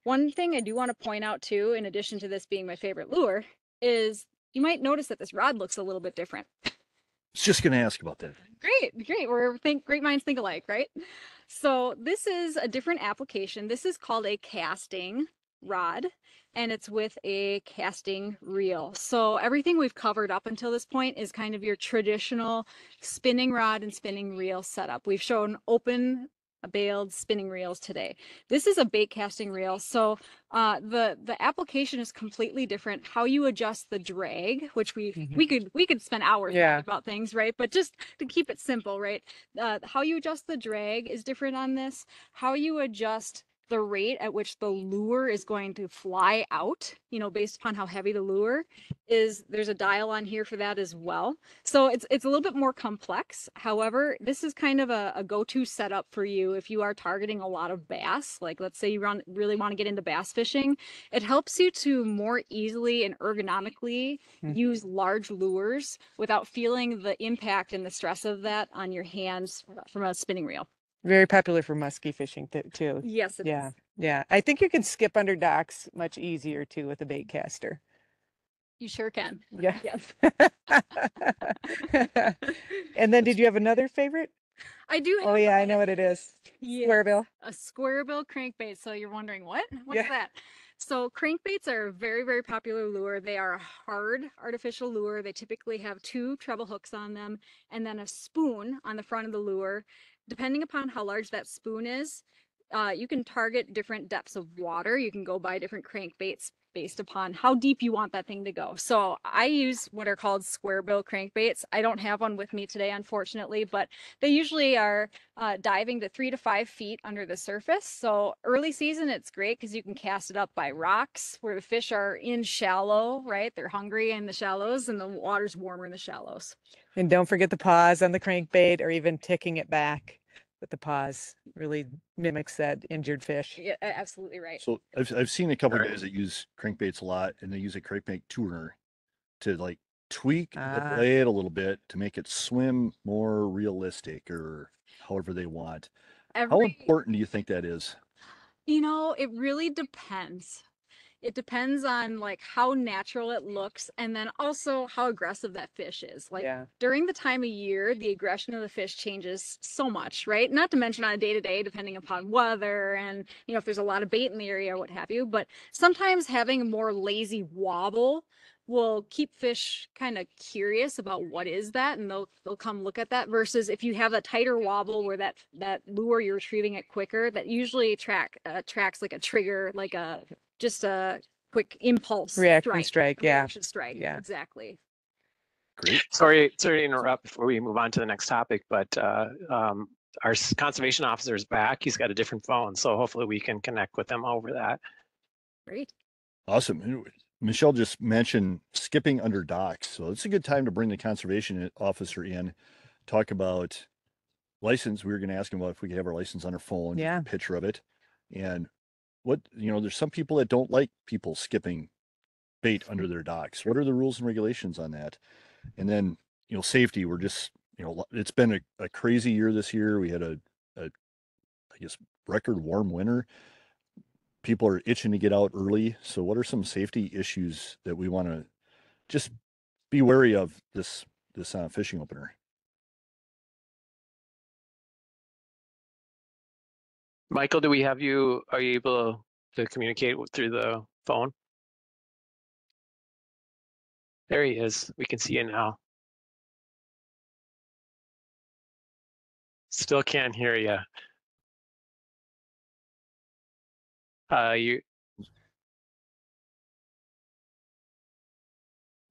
One thing I do want to point out too, in addition to this being my favorite lure, is you might notice that this rod looks a little bit different. I was just going to ask about that. Great. Great minds think alike, right? So this is a different application. This is called a casting rod, and it's with a casting reel. So everything we've covered up until this point is kind of your traditional spinning rod and spinning reel setup. We've shown open bailed spinning reels today. This is a bait casting reel. So the application is completely different. How you adjust the drag, which we could spend hours talking about things, right? But just to keep it simple, right? How you adjust the drag is different on this. How you adjust the rate at which the lure is going to fly out, based upon how heavy the lure is, there's a dial on here for that as well. So it's a little bit more complex. However, this is kind of a go-to setup for you if you are targeting a lot of bass. Like let's say you really want to get into bass fishing. It helps you to more easily and ergonomically use large lures without feeling the impact and the stress of that on your hands from a spinning reel. Very popular for musky fishing too. Yes, it is. Yeah. I think you can skip under docks much easier too with a bait caster. You sure can. Yeah. Yes. And then did you have another favorite? I do have. Oh yeah, I know what it is. Yeah. Square bill. A square bill crankbait. So you're wondering what's Yeah. that? So crankbaits are a very, very popular lure. They are a hard artificial lure. They typically have 2 treble hooks on them and then a spoon on the front of the lure. Depending upon how large that spoon is, you can target different depths of water. You can go buy different crankbaits based upon how deep you want that thing to go. So I use what are called square bill crankbaits. I don't have one with me today, unfortunately, but they usually are diving to 3 to 5 feet under the surface. So early season, it's great because you can cast it up by rocks where the fish are in shallow, right? They're hungry in the shallows and the water's warmer in the shallows. And don't forget the pause on the crankbait or even ticking it back with the pause. Really mimics that injured fish. Yeah, absolutely right. So I've seen a couple of guys that use crankbaits a lot, and they use a crankbait tuner to like tweak the blade a little bit to make it swim more realistic or however they want. How important do you think that is? It really depends. It depends on like how natural it looks and then also how aggressive that fish is. Like Yeah. during the time of year, the aggression of the fish changes so much, right? Not to mention on a day to day, depending upon weather and, you know, if there's a lot of bait in the area or what have you. But sometimes having a more lazy wobble will keep fish kind of curious about what is that, and they'll come look at that, versus if you have a tighter wobble where that lure you're retrieving it quicker, that usually tracks like a trigger, like a just a quick impulse Reaction strike. Yeah. reaction strike. Yeah. Exactly. Great. Sorry to interrupt before we move on to the next topic, but our conservation officer is back. He's got a different phone, so hopefully we can connect with him over that. Great. Awesome. Michelle just mentioned skipping under docks. So it's a good time to bring the conservation officer in, talk about license. We were going to ask him about if we could have our license on our phone, Yeah. a picture of it. And what, there's some people that don't like people skipping bait under their docks. What are the rules and regulations on that? And then, safety, we're just, it's been a crazy year this year. We had I guess, record warm winter. People are itching to get out early. So what are some safety issues that we want to just be wary of this fishing opener? Michael, are you able to communicate through the phone? There he is. We can see you now. Still can't hear you. You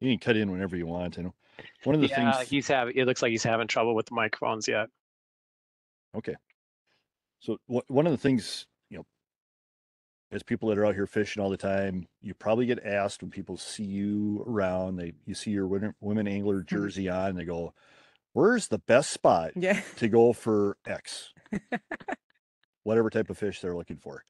can cut in whenever you want. I know one of the things it looks like he's having trouble with the microphones yet. Okay. So one of the things, as people that are out here fishing all the time, you probably get asked when people see you around, you see your women angler jersey on, and they go, "Where's the best spot to go for X?" Whatever type of fish they're looking for.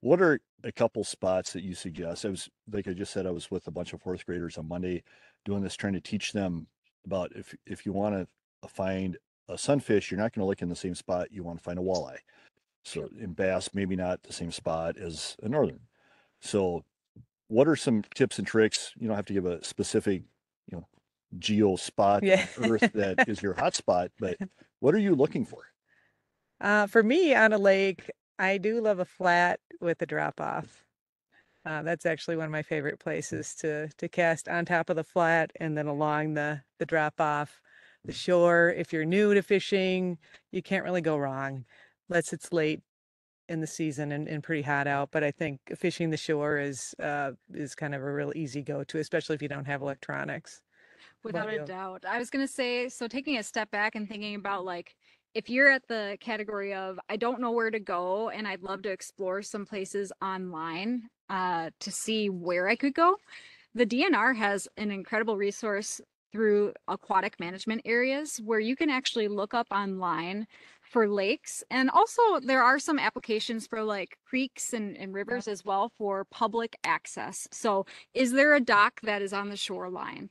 What are a couple spots that you suggest? Like I just said, I was with a bunch of fourth graders on Monday doing this, trying to teach them about if you want to find a sunfish, you're not going to look in the same spot you want to find a walleye. So in bass, maybe not the same spot as a northern. So what are some tips and tricks? You don't have to give a specific, geo spot on Earth that is your hot spot, but what are you looking for? For me on a lake, I do love a flat with a drop off. That's actually one of my favorite places to cast, on top of the flat and then along the drop off. The shore, if you're new to fishing, you can't really go wrong, unless it's late in the season and pretty hot out. But I think fishing the shore is kind of a real easy go-to, especially if you don't have electronics. Without a doubt. I was going to say, so taking a step back and thinking about like, if you're at the category of, I don't know where to go and I'd love to explore some places online to see where I could go, the DNR has an incredible resource through aquatic management areas where you can actually look up online for lakes. And also there are some applications for like creeks and rivers as well for public access. So is there a dock that is on the shoreline?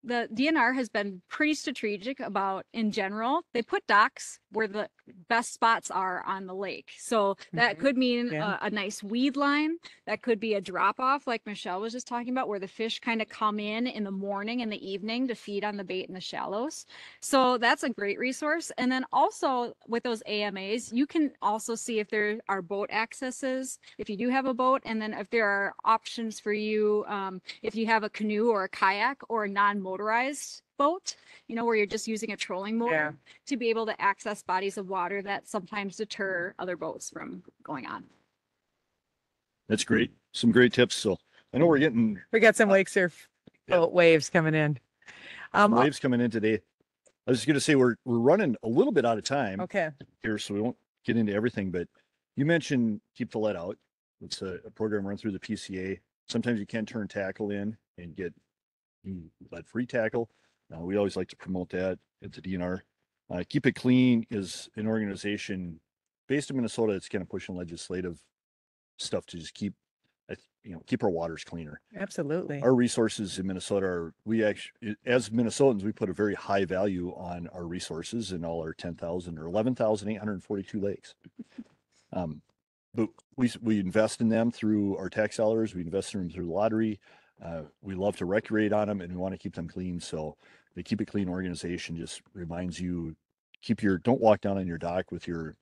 The DNR has been pretty strategic about, in general, they put docks where the best spots are on the lake. So that could mean a nice weed line. That could be a drop off, like Michelle was just talking about, where the fish kind of come in the morning and the evening to feed on the bait in the shallows. So that's a great resource. And then also with those AMAs, you can also see if there are boat accesses, if you do have a boat, and then if there are options for you, if you have a canoe or a kayak or a non-motorized boat, where you're just using a trolling motor to be able to access bodies of water that sometimes deter other boats from going on. That's great. Some great tips. So I know we got some wake surf boat waves coming in. Waves coming in today. I was just going to say we're running a little bit out of time here, so we won't get into everything. But you mentioned Keep the Lead Out. It's a program run through the PCA. Sometimes you can turn tackle in and get lead-free tackle. We always like to promote that at the DNR. Keep It Clean is an organization based in Minnesota that's kind of pushing legislative stuff to just keep our waters cleaner. Absolutely. Our resources in Minnesota as Minnesotans, we put a very high value on our resources in all our 10,000 or 11,842 lakes. But we invest in them through our tax dollars. We invest in them through the lottery. We love to recreate on them, and we want to keep them clean. So the Keep It Clean organization just reminds you, don't walk down on your dock with your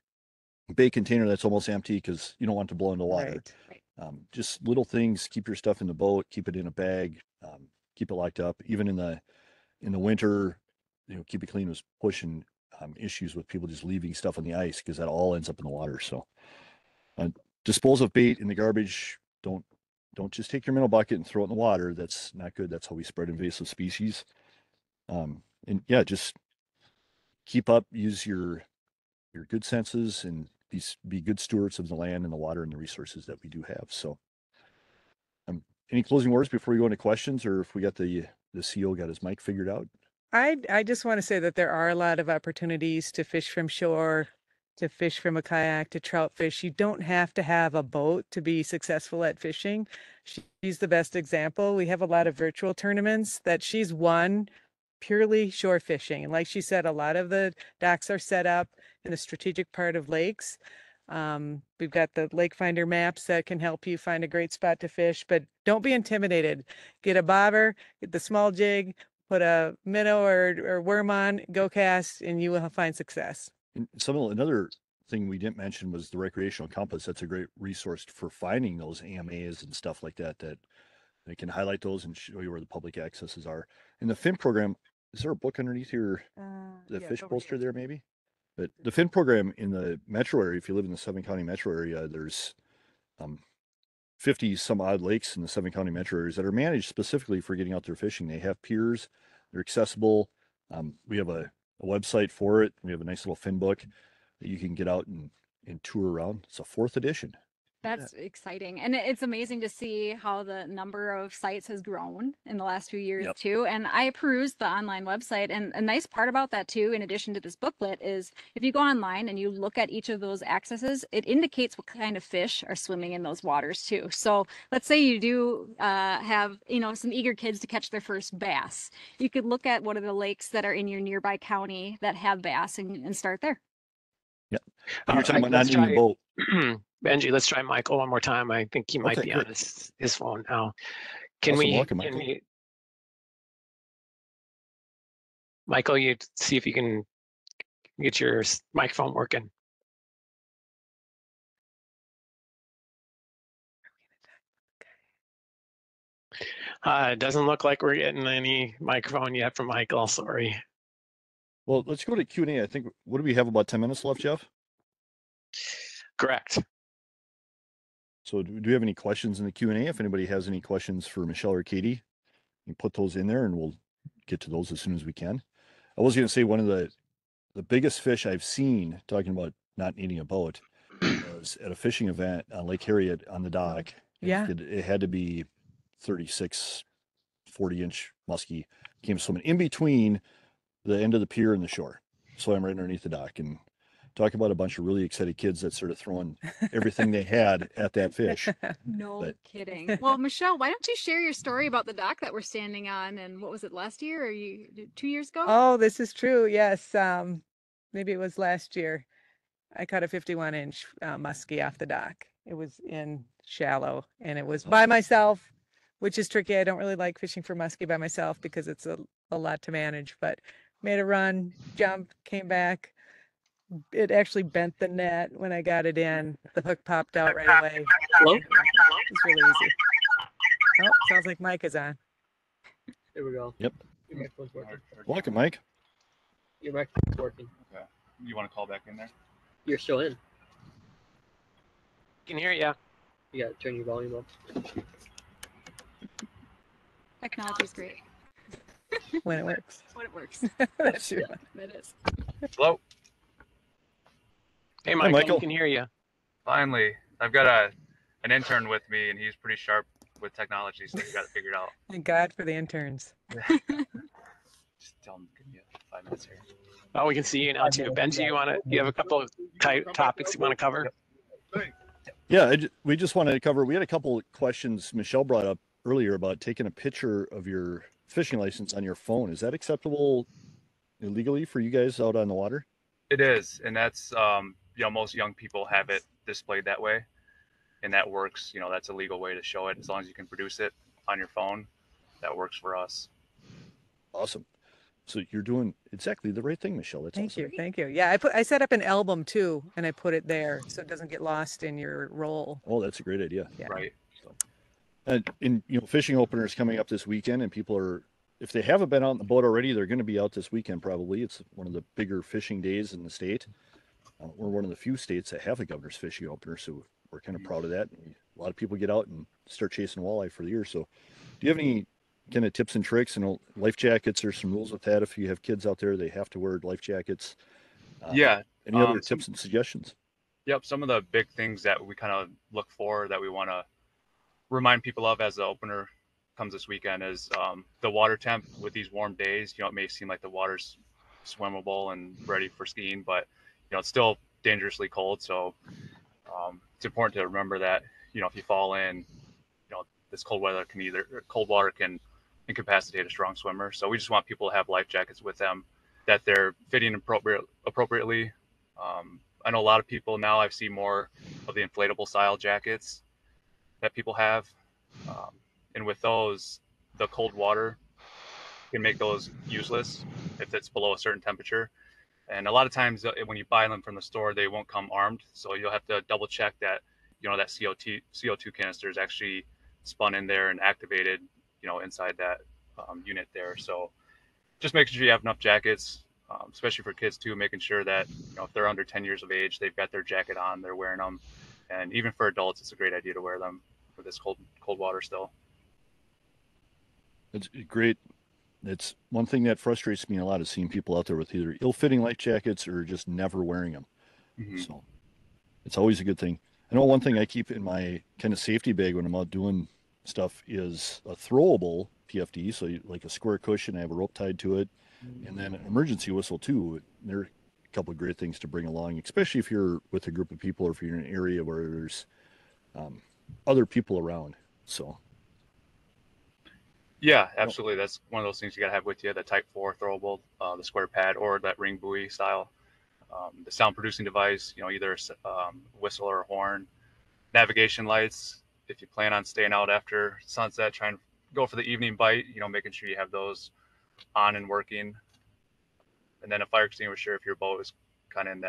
bay container that's almost empty because you don't want to blow into water. Right. Just little things. Keep your stuff in the boat. Keep it in a bag. Keep it locked up. Even in the winter, Keep It Clean was pushing issues with people just leaving stuff on the ice because that all ends up in the water. So dispose of bait in the garbage. Don't just take your minnow bucket and throw it in the water. That's not good. That's how we spread invasive species. And yeah, just keep up, use your good senses, and be good stewards of the land and the water and the resources that we do have. So any closing words before we go into questions, or if we got the CO got his mic figured out? I just want to say that there are a lot of opportunities to fish from shore, to fish from a kayak, to trout fish. You don't have to have a boat to be successful at fishing. She's the best example. We have a lot of virtual tournaments that she's won purely shore fishing. And like she said, a lot of the docks are set up in the strategic part of lakes. We've got the Lake Finder maps that can help you find a great spot to fish, but don't be intimidated. Get a bobber, get the small jig, put a minnow or worm on, go cast, and you will find success. And another thing we didn't mention was the recreational compass. That's a great resource for finding those AMAs and stuff like that they can highlight those and show you where the public accesses are. In the FIN program, is there a book underneath the Yeah, fish over poster here. there maybe? But the FIN program in the metro area, if you live in the Seven County metro area, there's 50 some odd lakes in the Seven County metro areas that are managed specifically for getting out there fishing. They have piers, they're accessible. We have a website for it. We have a nice little FIN book that you can get out and tour around. It's a 4th edition. That's exciting. And it's amazing to see how the number of sites has grown in the last few years Yep. too. And I perused the online website, and a nice part about that too, in addition to this booklet, is if you go online and you look at each of those accesses, it indicates what kind of fish are swimming in those waters too. So let's say you do have, some eager kids to catch their first bass. You could look at what are the lakes that are in your nearby county that have bass and start there. Yep. You're talking about let's not needing a boat. Benji, let's try Michael one more time. I think he might Okay, be great. on his phone now. Welcome, Michael. Michael, you see if you can get your microphone working. It doesn't look like we're getting any microphone yet from Michael. Sorry. Well, let's go to Q&A. I think, what do we have, about 10 minutes left, Jeff? Correct. So do we have any questions in the Q&A? If anybody has any questions for Michelle or Katie, you can put those in there and we'll get to those as soon as we can. I was going to say one of the biggest fish I've seen, talking about not needing a boat, was at a fishing event on Lake Harriet on the dock. Yeah. It had to be 36, 40-inch muskie. Came swimming in between the end of the pier and the shore. Swam right underneath the dock, and talk about a bunch of really excited kids that started throwing everything they had at that fish. No kidding. Well, Michelle, why don't you share your story about the dock that we're standing on, and what was it, last year or 2 years ago? Oh, this is true. Yes. Maybe it was last year. I caught a 51-inch muskie off the dock. It was in shallow, and it was by myself, which is tricky. I don't really like fishing for muskie by myself because it's a lot to manage, but made a run, jumped, came back. It actually bent the net when I got it in. The hook popped out right away. Hello? It's really easy. Oh, sounds like Mike is on. There we go. Yep. Your microphone's working. Welcome, Mike. Your microphone's working. Okay. You want to call back in there? You're still in. Can hear you. You gotta turn your volume up. Technology is great When it works. when it works. That's true. It is. Hello. Hey, Michael, Michael. we can hear you. Finally, I've got an intern with me, and he's pretty sharp with technology, so he's got it figured out. Thank God for the interns. Just tell him, give me 5 minutes here. Oh, we can see you now too. Benji, you have a couple of topics you want to cover? Yeah, we just wanted to cover, we had a couple of questions Michelle brought up earlier about taking a picture of your fishing license on your phone. Is that acceptable illegally for you guys out on the water? It is, and that's most young people have it displayed that way. and that works. You know, that's a legal way to show it. As long as you can produce it on your phone, that works for us. Awesome. So you're doing exactly the right thing, Michelle. That's Thank awesome. you. Thank you. Yeah, I set up an album too, and I put it there so it doesn't get lost in your roll. Oh, that's a great idea. Yeah. Right. So, and you know, fishing openers coming up this weekend, and people are, if they haven't been out on the boat already, they're going to be out this weekend probably. It's one of the bigger fishing days in the state. We're one of the few states that have a governor's fishing opener, so we're kind of proud of that. A lot of people get out and start chasing walleye for the year. So, do you have any kind of tips and tricks? And life jackets, there's some rules with that. If you have kids out there, they have to wear life jackets. Yeah. Any other tips and suggestions? Yep. Some of the big things that we kind of look for that we want to remind people of as the opener comes this weekend is the water temp. With these warm days, you know, it may seem like the water's swimmable and ready for skiing, but you know, it's still dangerously cold. So it's important to remember that, you know, if you fall in, you know, this cold water can incapacitate a strong swimmer. So we just want people to have life jackets with them, that they're fitting appropriately. I know a lot of people now, I've seen more of the inflatable style jackets that people have. And with those, the cold water can make those useless if it's below a certain temperature. And a lot of times when you buy them from the store, they won't come armed. So you'll have to double check that, you know, that CO2 canister is actually spun in there and activated, you know, inside that unit there. So just making sure you have enough jackets, especially for kids too, making sure that, you know, if they're under 10 years of age, they've got their jacket on, they're wearing them. And even for adults, it's a great idea to wear them for this cold water still. It's great. It's one thing that frustrates me a lot is seeing people out there with either ill-fitting life jackets or just never wearing them. Mm-hmm. So it's always a good thing. I know one thing I keep in my kind of safety bag when I'm out doing stuff is a throwable PFD. So like a square cushion, I have a rope tied to it, and then an emergency whistle too. They're a couple of great things to bring along, especially if you're with a group of people or if you're in an area where there's other people around. So. Yeah, absolutely. That's one of those things you got to have with you, the Type 4 throwable, the square pad, or that ring buoy style. The sound producing device, you know, either a whistle or a horn. Navigation lights, if you plan on staying out after sunset, try and go for the evening bite, you know, making sure you have those on and working. And then a fire extinguisher if your boat is kind of in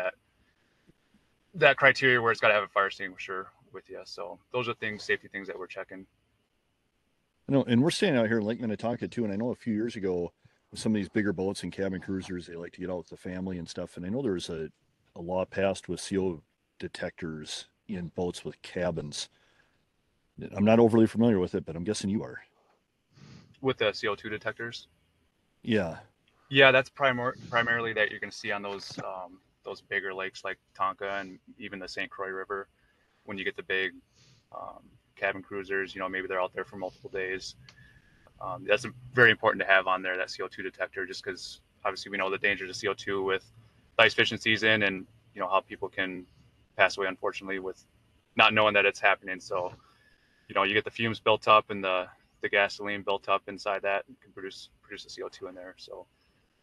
that criteria where it's got to have a fire extinguisher with you. So those are safety things that we're checking. I know, and we're staying out here in Lake Minnetonka too. And I know a few years ago with some of these bigger boats and cabin cruisers, they like to get out with the family and stuff. And I know there was a law passed with CO detectors in boats with cabins. I'm not overly familiar with it, but I'm guessing you are. With the CO2 detectors? Yeah. Yeah, that's primarily that you're going to see on those bigger lakes like Tonka and even the St. Croix River. When you get the big cabin cruisers, you know, maybe they're out there for multiple days. That's very important to have on there, that CO2 detector, just because obviously we know the dangers of CO2 with the ice fishing season, and you know how people can pass away unfortunately with not knowing that it's happening. So, you know, you get the fumes built up and the gasoline built up inside that, and can produce the CO2 in there. So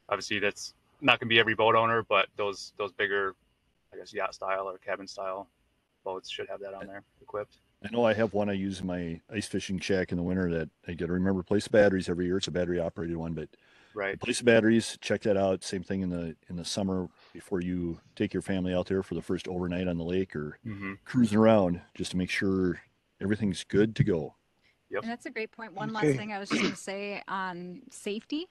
obviously that's not going to be every boat owner, but those bigger, I guess, yacht style or cabin style boats should have that on there equipped. I know I have one I use in my ice fishing shack in the winter that I got to remember replace the batteries every year. It's a battery operated one, but right. Replace the batteries, check that out. Same thing in the summer before you take your family out there for the first overnight on the lake or cruising around, just to make sure everything's good to go. Yep. And that's a great point. One last thing I was just going to say on safety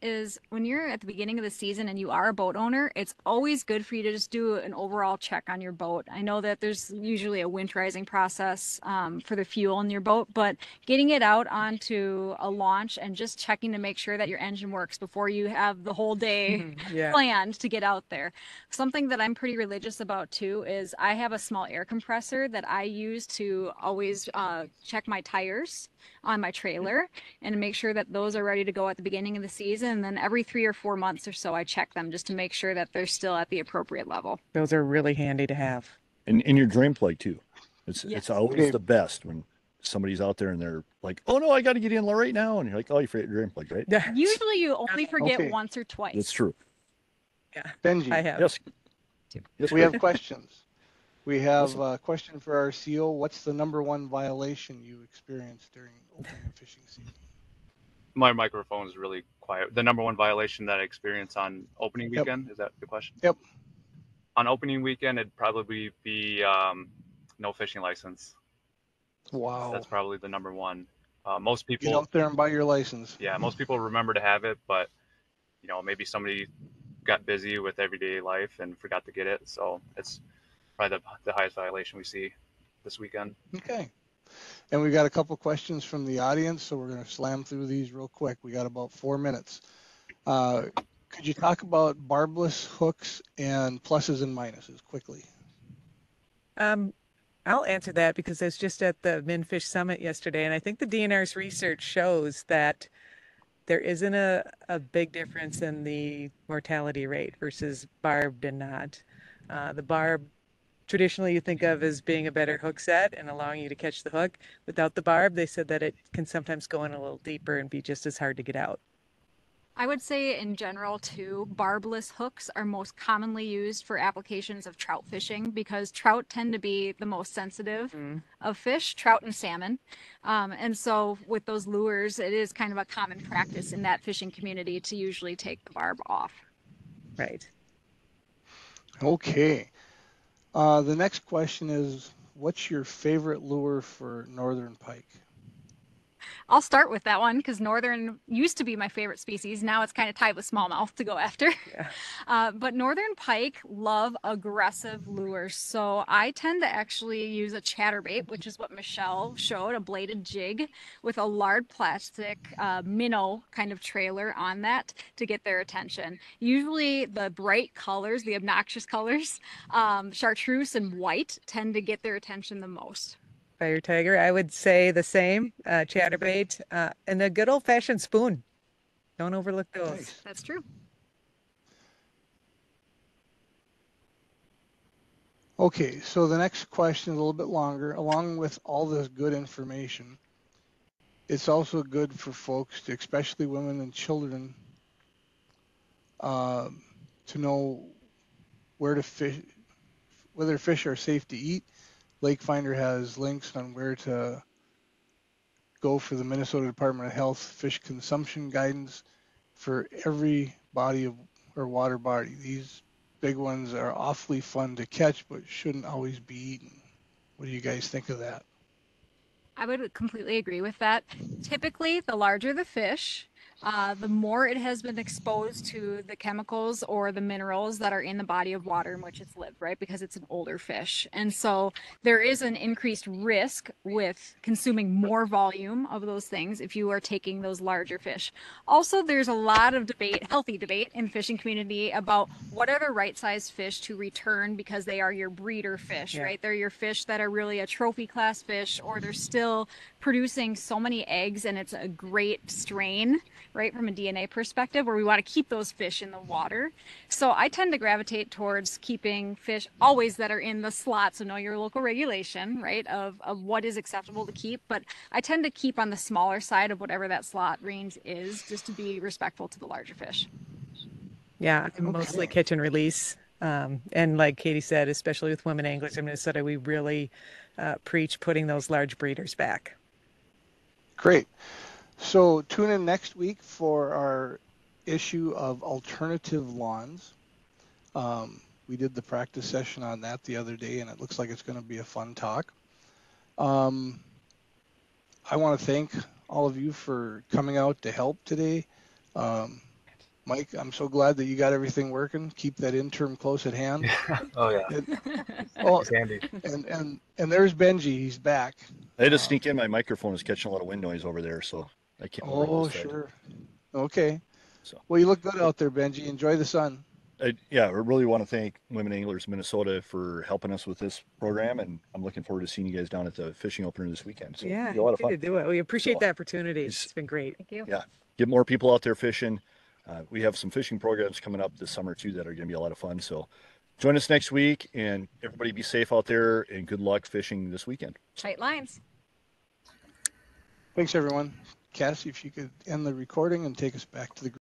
is when you're at the beginning of the season and you are a boat owner, it's always good for you to just do an overall check on your boat. I know that there's usually a winterizing process for the fuel in your boat, but getting it out onto a launch and just checking to make sure that your engine works before you have the whole day planned to get out there. Something that I'm pretty religious about too is I have a small air compressor that I use to always check my tires on my trailer and make sure that those are ready to go at the beginning of the season. And then every 3 or 4 months or so, I check them just to make sure that they're still at the appropriate level. Those are really handy to have. And your drain plug too. It's always the best when somebody's out there and they're like, oh no, I got to get in right now. And you're like, oh, you forget your drain plug, right? Usually you only forget once or twice. That's true. Yeah. Benji, I have. Yes. we have questions. We have Awesome. a question for our CO. What's the #1 violation you experienced during opening and fishing season? My microphone is really quiet. The #1 violation that I experienced on opening Yep. weekend, is that the question? Yep. On opening weekend, it'd probably be no fishing license. Wow. That's probably the #1. Most Get people, out there and buy your license. yeah, most people remember to have it, but maybe somebody got busy with everyday life and forgot to get it. So it's probably the highest violation we see this weekend. Okay. And we've got a couple questions from the audience, so we're going to slam through these real quick. We got about 4 minutes. Could you talk about barbless hooks and pluses and minuses quickly? I'll answer that because I was just at the MinFish Summit yesterday, and I think the DNR's research shows that there isn't a big difference in the mortality rate versus barbed and not. The barb, traditionally you think of as being a better hook set and allowing you to catch the hook. Without the barb, they said that it can sometimes go in a little deeper and be just as hard to get out. I would say in general too, barbless hooks are most commonly used for applications of trout fishing because trout tend to be the most sensitive of fish, trout and salmon. And so with those lures, it is kind of a common practice in that fishing community to usually take the barb off. Right. Okay. The next question is, what's your favorite lure for northern pike? I'll start with that one because northern used to be my favorite species. Now it's kind of tied with smallmouth to go after. Yeah. But northern pike love aggressive lures. So I tend to actually use a chatterbait, which is what Michelle showed, a bladed jig with a lard plastic minnow kind of trailer on that to get their attention. Usually the bright colors, the obnoxious colors, chartreuse and white tend to get their attention the most. Fire tiger, I would say the same, chatterbait, and a good old-fashioned spoon. Don't overlook those. Nice. That's true. Okay, so the next question is a little bit longer. Along with all this good information, it's also good for folks, especially women and children, to know where to fish, whether fish are safe to eat. Lakefinder has links on where to go for the Minnesota Department of Health fish consumption guidance for every body of or water body. These big ones are awfully fun to catch, but shouldn't always be eaten. What do you guys think of that? I would completely agree with that. Typically, the larger the fish, the more it has been exposed to the chemicals or the minerals that are in the body of water in which it's lived, right? Because it's an older fish. And so there is an increased risk with consuming more volume of those things if you are taking those larger fish. Also, there's a lot of debate, healthy debate in fishing community about what are the right size fish to return because they are your breeder fish, right? They're your fish that are really a trophy class fish, or they're still producing so many eggs and it's a great strain, right, from a DNA perspective, where we want to keep those fish in the water. So I tend to gravitate towards keeping fish always that are in the slot. So know your local regulation, right, of what is acceptable to keep. But I tend to keep on the smaller side of whatever that slot range is, just to be respectful to the larger fish. Yeah, mostly catch and release. And like Katie said, especially with women anglers in Minnesota, we really preach putting those large breeders back. Great. So tune in next week for our issue of alternative lawns. We did the practice session on that the other day, and it looks like it's going to be a fun talk. I want to thank all of you for coming out to help today. Mike, I'm so glad that you got everything working. Keep that interim close at hand. Oh yeah. Thanks, Andy. And there's Benji. He's back. I had to sneak in. My microphone is catching a lot of wind noise over there, so I can't. Oh, sure. Okay. So. Well, you look good out there, Benji. Enjoy the sun. I really want to thank Women Anglers Minnesota for helping us with this program, and I'm looking forward to seeing you guys down at the fishing opener this weekend. So Yeah, it'll be a lot of good fun. to do it. We appreciate the opportunity. It's been great. Thank you. Yeah, get more people out there fishing. We have some fishing programs coming up this summer too that are going to be a lot of fun. So join us next week, and everybody be safe out there, and good luck fishing this weekend. Tight lines. Thanks, everyone. Cassie, if you could end the recording and take us back to the